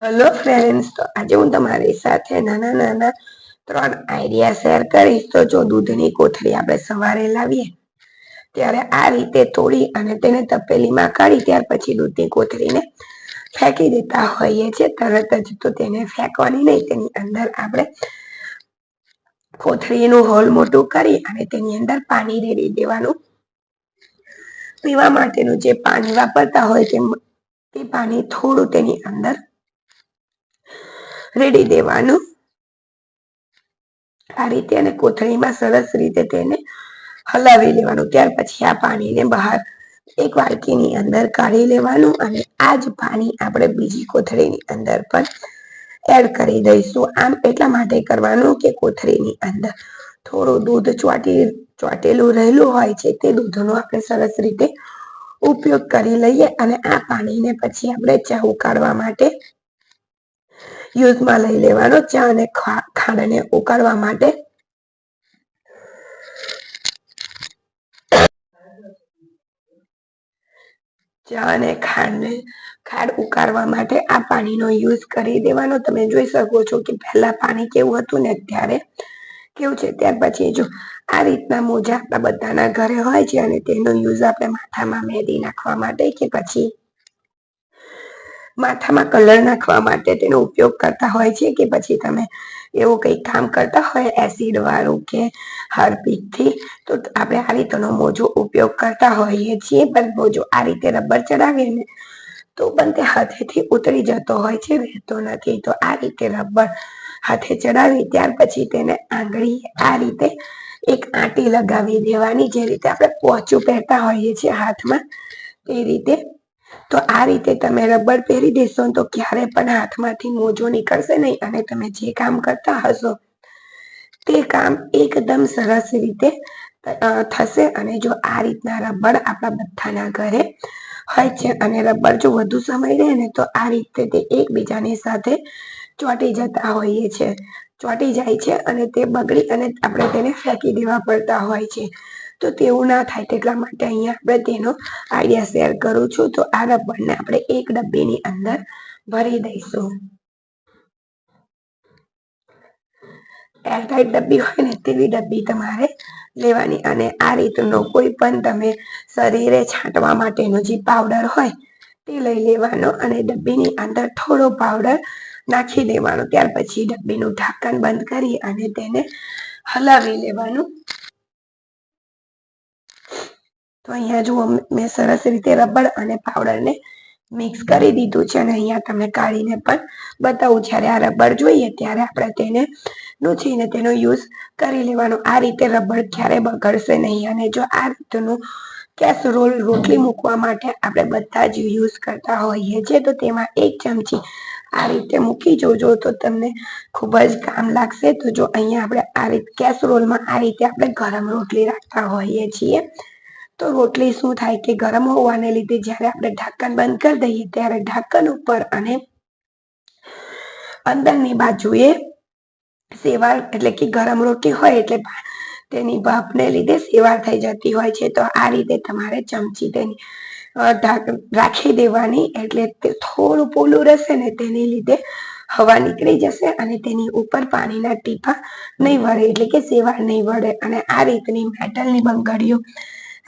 Hello friends, તો આજે હું તમારી સાથે નાના નાના 3 આઈડિયા શેર કરીશ. તો જો દૂધની કોથળી આપણે સવારે લાવીએ ત્યારે આ રીતે તોડી અને તેને તપેલીમાં કાઢી ત્યાર પછી દૂધની કોથળીને ફેંકી દેતા હોઈએ છીએ તરત જ. તો તેને ફેંકવાની નહીં, તેની અંદર આપણે કોથળીનું હોલ મોટું કરી અને તેની અંદર પાણી રેડી દેવાનું. પીવા માટેનું જે પાણી વાપરતા હોય તે પાણી થોડું તેની અંદર રેડી દેવાનું. આ રીતે અને કોથળીમાં સરસ રીતે તેને હલાવી લેવાનું. ત્યાર પછી આ પાણીને બહાર એક વાડકીની અંદર કાઢી લેવાનું અને આ જ પાણી આપણે બીજી કોથળીની અંદર પણ એડ કરી દઈશું. આમ એટલા માટે કરવાનું કે કોથળીની અંદર થોડું દૂધ ચોટેલું રહેલું હોય છે, તે દૂધનો આપણે સરસ રીતે ઉપયોગ કરી લઈએ અને આ પાણીને પછી આપણે ચા ઉકાળવા માટે યુઝમાં લઈ લેવાનો. ચા અને ખાંડને ઉકાળવા માટે ચા અને ખાંડ ઉકાળવા માટે આ પાણીનો યુઝ કરી દેવાનો. તમે જોઈ શકો છો કે પહેલા પાણી કેવું હતું ને અત્યારે કેવું છે. ત્યાર પછી જો આ રીતના મોજા આપણા બધાના ઘરે હોય છે અને તેનો યુઝ આપણે માથામાં મહેંદી નાખવા માટે કે પછી માથામાં કલર નાખવા માટે તેનો ઉપયોગ કરતા હોય છે, કે પછી તમે એવું કંઈ કામ કરતા હોય એસિડ વાળું કે હાર્પિકથી, તો આપણે આ રીતનો મોજો ઉપયોગ કરતા હોઈએ છીએ. પણ મોજો આ રીતે રબર ચડાવીએ ને તો પણ તે હાથેથી ઉતરી જતો હોય છે, રહેતો નથી. તો આ રીતે રબર હાથે ચડાવી ત્યાર પછી તેને આંગળી આ રીતે એક આંટી લગાવી દેવાની, જે રીતે આપણે પોચું પહેરતા હોઈએ છીએ હાથમાં તે રીતે. તો આ રીતે તમે રબર પહેરી દેશો તો ક્યારે પણ હાથમાંથી મોજો નીકળશે નહીં અને તમે જે કામ કરતા હશો તે કામ એકદમ સરસ રીતે થશે. અને જો આ રીતના રબર આપણા બધાના ઘરે હોય છે અને રબર જો વધુ સમય રહે ને તો આ રીતે તે એકબીજાની સાથે ચોંટી જતા હોઈએ છે, ચોંટી જાય છે અને તે બગડી અને આપણે તેને ફેંકી દેવા પડતા હોય છે. તો તેવું ના થાય તેટલા માટે અહીંયા આપણે તેનો આઈડિયા શેર કરું છું. તો આ રબરને આપણે એક ડબ્બીની અંદર ભરી દઈશું. એરટાઈટ ડબ્બી હોય ને તેવી ડબ્બી તમારે લેવાની અને આ રીતનો કોઈ પણ તમે શરીરે છાંટવા માટેનો જે પાવડર હોય તે લઈ લેવાનો અને ડબ્બીની અંદર થોડો પાવડર નાખી દેવાનો. ત્યાર પછી ડબ્બીનું ઢાંકણ બંધ કરી અને તેને હલાવી લેવાનું. તો અહીંયા જુઓ, મેં સરસ રીતે રબર અને પાવડરને મિક્સ કરી દીધું છે અને અહીંયા તમને કાઢીને પણ બતાવું. જ્યારે આ રબર જોઈએ ત્યારે આપણે તેને લૂછીને તેનો યુઝ કરી લેવાનો. આ રીતે રબર ક્યારે બગડશે નહીં. અને જો આ રીતનું કેસરોલ રોટલી મૂકવા માટે આપણે બધા જ યુઝ કરતા હોઈએ છીએ, તો તેમાં 1 ચમચી આ રીતે મૂકી જોજો તો તમને ખૂબ જ કામ લાગશે. તો જો અહીંયા આપણે આ રીતે કેસરોલમાં આ રીતે આપણે ગરમ રોટલી રાખતા હોઈએ છીએ, તો રોટલી શું થાય કે ગરમ હોવાને લીધે જ્યારે આપણે ઢાંકણ બંધ કરી દઈએ ત્યારે ઢાંકણ ઉપર અને અંદરની બાજુએ સેવાળ એટલે કે ગરમ રોટલી હોય એટલે તેની ભાપને લીધે સેવાળ થઈ જતી હોય છે. તો આ રીતે તમારે ચમચી તેની રાખી દેવાની, એટલે તે થોડું પોલું રહેશે ને તેને લીધે હવા નીકળી જશે અને તેની ઉપર પાણીના ટીપા નહીં વળે, એટલે કે સેવાળ નહીં વળે. અને આ રીતની મેટલની બંગડીઓ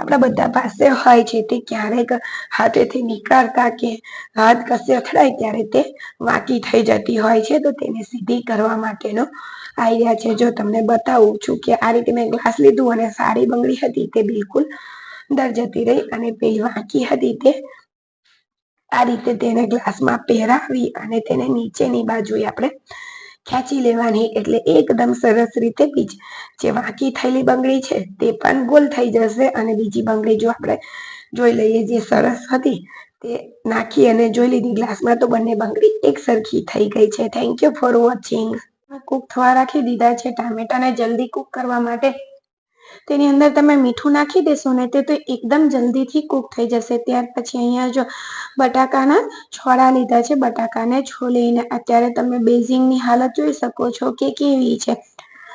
આપણા બધા પાસે હોય છે. તે ક્યારેક હાથેથી નીકાળતા કે હાથ કશે અથડાય ત્યારે તે વાંકી થઈ જતી હોય છે. તો તેને સીધી કરવા માટેનો આઈડિયા છે. જો તમને બતાવું છું કે આ રીતે મેં ગ્લાસ લીધું અને સારી બંગડી હતી તે બિલકુલ અંદર જતી રહી અને પેલી વાંકી હતી તે આ રીતે તેને ગ્લાસમાં પહેરાવી અને તેને નીચેની બાજુએ આપણે ખેંચી લેવાની, એટલે એકદમ સરસ રીતે જે વાંકી થયેલી બંગડી છે તે પણ ગોલ થઈ જશે. અને બીજી બંગડી જો આપણે જોઈ લઈએ જે સરસ હતી તે નાખી અને જોઈ લીધી ગ્લાસમાં, તો બંને બંગડી એક સરખી થઈ ગઈ છે. Thank you for watching. Cook થવા રાખી દીધા છે. ટામેટાને જલ્દી કૂક કરવા માટે તેની અંદર તમે મીઠું નાખી દેશો ને તે તો એકદમ જલ્દીથી કૂક થઈ જશે. ત્યાર પછી અહીંયા જો બટાકાના છોડા લીધા છે. બટાકાને છોલીને અત્યારે તમે બેઝિંગની હાલત જોઈ શકો છો કે કેવી છે.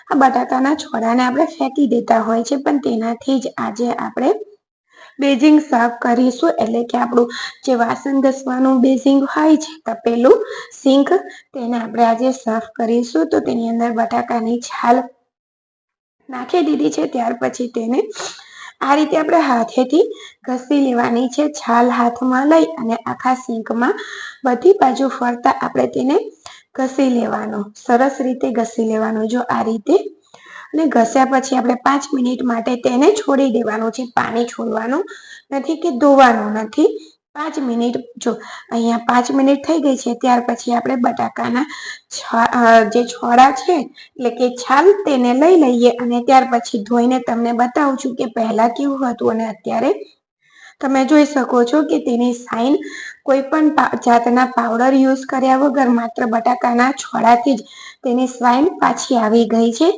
આ બટાકાના છોડાને આપણે ફેંકી દેતા હોય છે, પણ તેનાથી જ આજે આપણે બેઝિંગ સાફ કરીશું, એટલે કે આપણું જે વાસણ ઘસવાનું બેઝિંગ હોય છે તપેલું સિંક, તેને આપણે આજે સાફ કરીશું. તો તેની અંદર બટાકાની છાલ નાખી દીધી છે. ત્યાર પછી તેને આ રીતે આપણે હાથેથી ઘસી લેવાની છે. છાલ હાથમાં લઈ અને આખા સિંકમાં બધી બાજુ ફરતા આપણે તેને ઘસી લેવાનો, સરસ રીતે ઘસી લેવાનું. જો આ રીતે અને ઘસ્યા પછી આપણે 5 મિનિટ માટે તેને છોડી દેવાનું છે. પાણી છોડવાનું નથી કે ધોવાનું નથી. 5 મિનિટ, જો અહીંયા 5 મિનિટ થઈ ગઈ છે. ત્યાર પછી આપણે બટાકાના જે છોડા છે એટલે કે છાલ, તેને લઈ લઈએ અને ત્યાર પછી ધોઈને તમને બતાવું છું કે પહેલા કેવું હતું અને અત્યારે. તમે જોઈ શકો છો કે તેની સાઈન કોઈ પણ જાતના પાવડર યુઝ કર્યા વગર માત્ર બટાકાના છોડાથી જ તેની સ્વાઈન પાછી આવી ગઈ છે.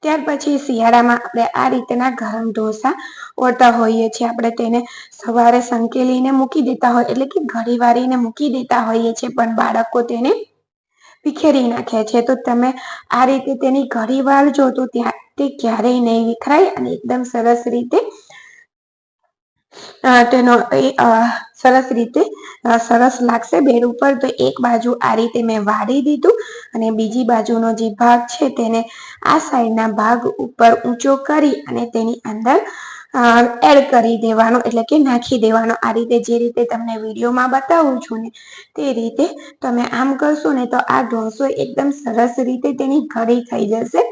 ત્યાર પછી શિયાળામાં આપણે આ રીતના ગરમ ઢોસા ઓળતા હોઈએ છીએ. આપણે તેને સવારે સંકેલીને મૂકી દેતા હોય, એટલે કે ઘડી વાળીને મૂકી દેતા હોઈએ છીએ, પણ બાળકો તેને વિખેરી નાખે છે. તો તમે આ રીતે તેની ઘડી વાળજો તો તે ક્યારેય નહીં વિખરાય અને એકદમ સરસ રીતે તેનો સરસ લાગશે બેડ ઉપર. તો એક બાજુ આ રીતે મેં વાળી દીધું અને બીજી બાજુનો જે ભાગ છે તેને આ સાઈડના ભાગ ઉપર ઊંચો કરી અને તેની અંદર એડ કરી દેવાનો, એટલે કે નાખી દેવાનો. આ રીતે જે રીતે તમને વિડીયોમાં બતાવું છું ને તે રીતે તમે આમ કરશો ને તો આ ઢોસો એકદમ સરસ રીતે તેની ઘડી થઈ જશે.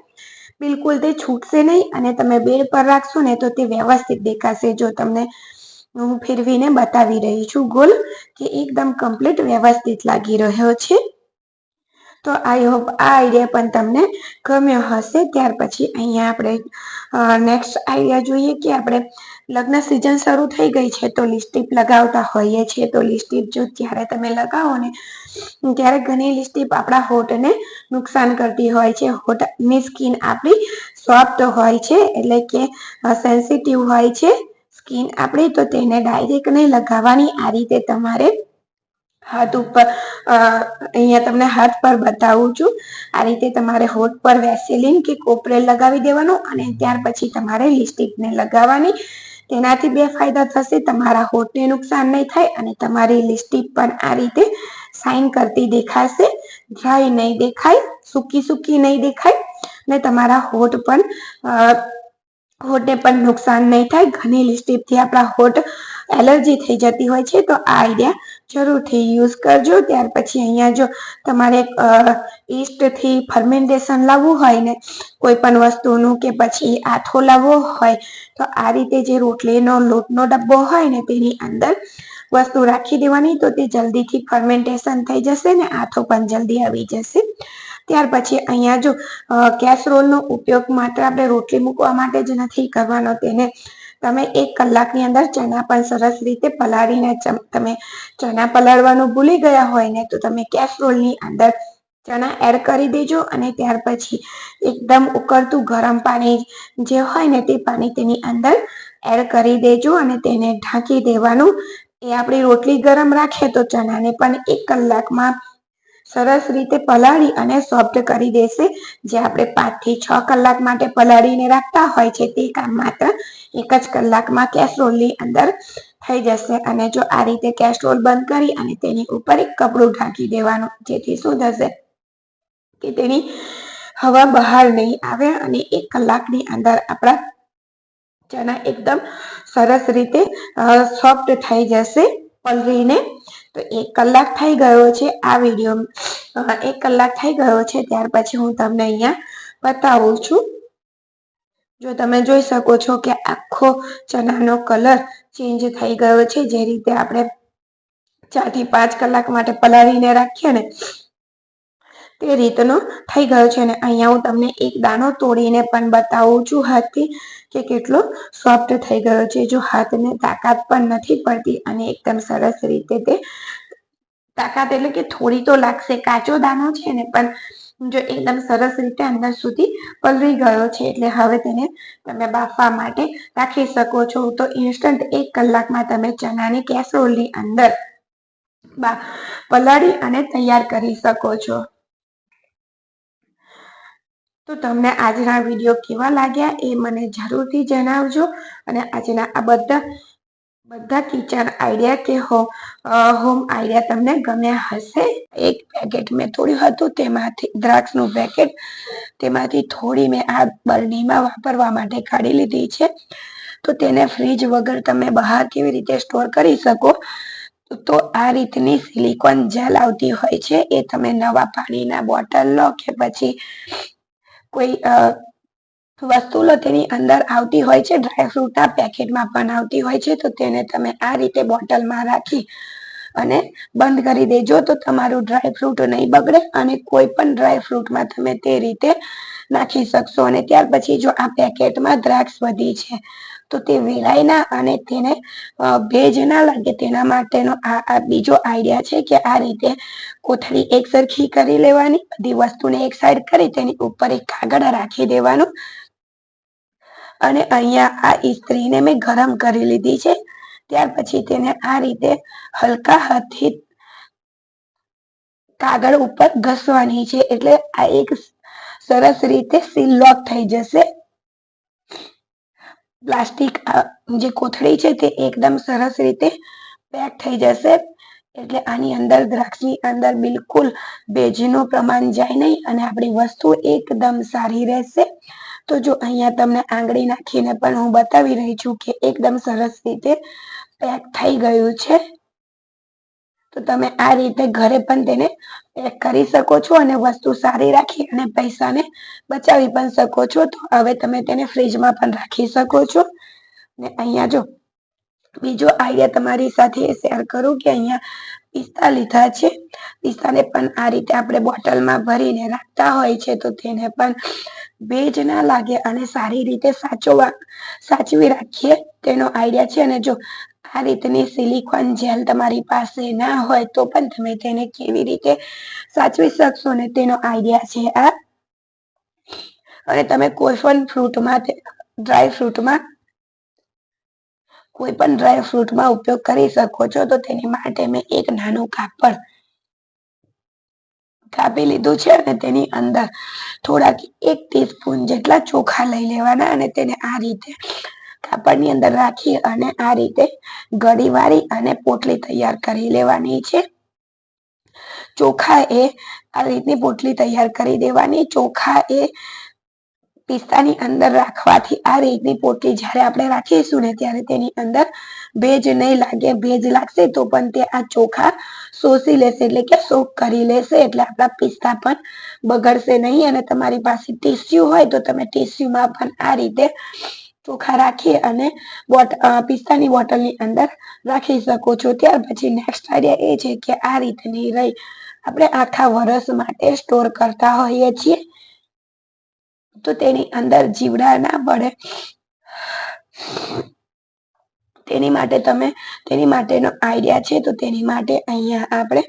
બિલકુલ તે છૂટશે નહીં અને તમે બેડ પર રાખશો ને તો તે વ્યવસ્થિત દેખાશે. જો તમને હું ફેરવીને બતાવી રહી છું ગોલ, કે એકદમ કમ્પ્લીટ વ્યવસ્થિત લાગી રહ્યો છે. તો આઈ હોપ આ આઈડિયા પણ તમને ગમ્યો હશે. ત્યાર પછી અહીંયા આપણે નેક્સ્ટ આઈડિયા જોઈએ કે આપણે લગ્ન સિઝન શરૂ થઈ ગઈ છે તો લિપસ્ટિક લગાવતા હોઈએ છીએ. તો લિપસ્ટિક જો જ્યારે તમે લગાવો ને ત્યારે ઘણી લિપસ્ટિક આપણા હોઠને નુકસાન કરતી હોય છે. હોઠની સ્કિન આપણી સોફ્ટ હોય છે, એટલે કે સેન્સિટિવ હોય છે સ્કિન આપણી. તો તેને ડાયરેક્ટ નહીં લગાવવાની. આ રીતે તમારે હાથ ઉપર, અહીંયા તમને હાથ પર બતાવું છું, આ રીતે તમારે હોઠ પર વેસેલિન કે કોપરેલ લગાવી દેવાનું અને ત્યાર પછી તમારે લિપસ્ટિકને લગાવવાની. તેનાથી બે ફાયદા થશે, તમારા હોઠને નુકસાન નહીં થાય અને તમારી લિપસ્ટિક પણ આ રીતે શાઇન કરતી દેખાશે, ડ્રાય નહીં દેખાય, સૂકી નહીં દેખાય અને તમારા હોઠને પણ નુકસાન નહીં થાય. ઘણી લિપસ્ટિકથી આપણા હોઠ એલર્જી થઈ જતી હોય છે. તો આ આઈડિયા જરૂરથી યુઝ કરજો. ત્યાર પછી અહીંયા જો તમારે ઈસ્ટથી ફર્મેન્ટેશન લાવવું હોય ને કોઈ પણ વસ્તુનું, કે પછી આથો લાવવો હોય, તો આ રીતે જે રોટલીનો લોટનો ડબ્બો હોય ને તેની અંદર વસ્તુ રાખી દેવાની. તો તે જલ્દીથી ફર્મેન્ટેશન થઈ જશે ને આથો પણ જલ્દી આવી જશે. ત્યાર પછી અહીંયા જો કેસરોલનો ઉપયોગ માત્ર આપણે રોટલી મૂકવા માટે જ નથી કરવાનો. તેને તમે 1 કલાકની અંદર ચણા પણ સરસ રીતે પલાળીને, તમે ચણા પલાળવાનું ભૂલી ગયા હોય ને તો તમે કેસરોલની અંદર ચણા એડ કરી દેજો અને ત્યાર પછી એકદમ ઉકળતું ગરમ પાણી જે હોય ને તે પાણી તેની અંદર એડ કરી દેજો અને તેને ઢાંકી દેવાનું. એ આપણી રોટલી ગરમ રાખે તો ચણાને પણ 1 કલાકમાં સરસ રીતે પલાળી અને સોફ્ટ કરી દેશે. જે આપણે 5 થી 6 કલાક માટે પલાળીને રાખતા હોય છે તે કામ માત્ર 1 જ કલાકમાં કેસરોલની અંદર થઈ જશે. અને જો આ રીતે કેસરોલ બંધ કરી અને તેની ઉપર એક કપડું ઢાંકી દેવાનું, જેથી શું થશે કે તેની હવા બહાર નહીં આવે અને 1 કલાકની અંદર આપણા ચણા એકદમ સરસ રીતે સોફ્ટ થઈ જશે પલળીને. તો 1 કલાક થઈ ગયો છે. આ વિડીયો 1 કલાક થઈ ગયો છે. ત્યાર પછી હું તમને અહીંયા બતાવું છું. જો તમે જોઈ શકો છો કે આખો ચણાનો કલર ચેન્જ થઈ ગયો છે. જે રીતે આપણે 4 થી 5 કલાક માટે પલાળીને રાખીએ ને તે રીતનો થઈ ગયો છે. અને અહીંયા હું તમને એક દાણો તોડીને પણ બતાવું છું હાથથી કે કેટલો સોફ્ટ થઈ ગયો છે. જો હાથને તાકાત પણ નથી પડતી અને એકદમ સરસ રીતે તે તાકાત એટલે કે થોડી તો લાગશે, કાચો દાણો છે ને પણ જો એકદમ સરસ રીતે અંદર સુધી પલળી ગયો છે. એટલે હવે તેને તમે બાફવા માટે રાખી શકો છો. તો ઇન્સ્ટન્ટ 1 કલાકમાં તમે ચણાની કેસરોલની અંદર પલાળી અને તૈયાર કરી શકો છો. તો તમને આજના વિડીયો કેવા લાગ્યા એ મને જરૂરથી જણાવજો. અને આજના આ બધા બધા કિચન આઈડિયા કે હોમ આઈડિયા તમને ગમ્યા હશે. એક પેકેટ મેં તોડ્યું હતું, તેમાંથી દ્રાક્ષનું પેકેટ, તેમાંથી થોડી મેં આ બરણીમાં વાપરવા માટે કાઢી લીધી છે. તો તેને ફ્રીજ વગર તમે બહાર કેવી રીતે સ્ટોર કરી શકો, તો આ રીતની સિલિકોન જેલ આવતી હોય છે. એ તમે નવા પાણીના બોટલ લો કે પછી કોઈ વસ્તુ લો, તેની અંદર આવતી હોય છે. ડ્રાયફ્રૂટના પેકેટમાં પણ આવતી હોય છે. તો તેને તમે આ રીતે બોટલમાં રાખી અને બંધ કરી દેજો, તો તમારું ડ્રાયફ્રૂટ નહીં બગડે અને કોઈ પણ ડ્રાયફ્રૂટમાં તમે તે રીતે નાખી શકશો. અને ત્યાર પછી જો આ પેકેટમાં દ્રાક્ષ વધી છે તો તે વેરાય ના અને તેને ભેજ ના લાગે, તેના માટેનો આ બીજો આઈડિયા છે કે આ રીતે કોથળી એક સરખી કરી લેવાની, બધી વસ્તુને એક સાઈડ કરી તેની ઉપર એક કાગળ રાખી દેવાનું અને અહીંયા આ ઇસ્ત્રીને મેં ગરમ કરી લીધી છે. ત્યાર પછી તેને આ રીતે હલકા હાથથી કાગળ ઉપર ઘસવાની છે, એટલે આ એક સરસ રીતે સીલ લોક થઈ જશે. પ્લાસ્ટિક જે કોથળી છે તે એકદમ સરસ રીતે પેક થઈ જશે. એટલે આની અંદર દ્રાક્ષની અંદર બિલકુલ ભેજનું પ્રમાણ જાય નહીં અને આપણી વસ્તુ એકદમ સારી રહેશે. તો જો અહીંયા તમને આંગળી નાખીને પણ હું બતાવી રહી છું કે એકદમ સરસ રીતે પેક થઈ ગયું છે. તો તમે આ રીતે ઘરે પણ તેને પેક કરી શકો છો અને વસ્તુ સારી રાખી અને પૈસાને બચાવી પણ શકો છો. તો હવે તમે તેને ફ્રીજમાં પણ રાખી શકો છો. ને અહીંયા જો બીજો આઈડિયા તમારી સાથે શેર કરું કે અહીંયા પિસ્તા લીધા છે. પિસ્તાને પણ આ રીતે આપણે બોટલમાં ભરીને રાખતા હોય છે, તો તેને પણ ભેજ ના લાગે અને સારી રીતે સાચવી રાખીએ તેનો આઈડિયા છે. અને જો આ રીતની સિલિકોન જેલ તમારી પાસે ના હોય તો પણ તમે તેને કેવી રીતે સાચવી શકશો ને તેનો આઈડિયા છે આ. અને તમે કોઈ પણ ડ્રાય ફ્રૂટમાં ઉપયોગ કરી શકો છો. તો તેની માટે મેં એક નાનું કાપડ કાપી લીધું છે અને તેની અંદર થોડાક 1 ટીસ્પૂન જેટલા ચોખા લઈ લેવાના અને તેને આ રીતે કાપડની અંદર રાખી અને આ રીતે ગળી વાળી અને પોટલી તૈયાર કરી લેવાની છે. ચોખા એ આ રીતની પોટલી તૈયાર કરી દેવાની. ચોખા એ પિસ્તાની અંદર રાખવાથી આ રીતની પોટલી જ્યારે આપણે રાખીશું ને ત્યારે તેની અંદર ભેજ નહીં લાગે. ભેજ લાગશે તો પણ તે આ ચોખા શોષી લેશે, એટલે કે સોક કરી લેશે, એટલે આપણા પિસ્તા પણ બગડશે નહીં. અને તમારી પાસે ટીસ્યુ હોય તો તમે ટીસ્યુમાં પણ આ રીતે ચોખા રાખી અને પિસ્તાની બોટલની અંદર રાખી શકો છો. ત્યાર પછી નેક્સ્ટ આઈડિયા એ છે કે આ રીતની રહી આપણે આખા વર્ષ માટે સ્ટોર કરતા હોઈએ છીએ, તો તેની અંદર જીવડા ના પડે તેની માટેનો આઈડિયા છે. તો તેની માટે અહીંયા આપણે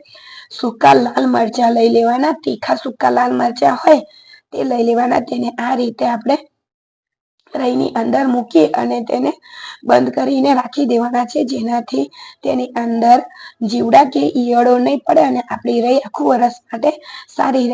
સૂકા લાલ મરચા લઈ લેવાના. તીખા સૂકા લાલ મરચા હોય તે લઈ લેવાના. તેને આ રીતે આપણે રઈની અંદર મૂકી અને તેને બંધ કરીને રાખી દેવાના છે, જેનાથી તેની અંદર જીવડા કે ઈયળો નહીં પડે અને આપણી રઈ આખું વરસ માટે સારી રહે.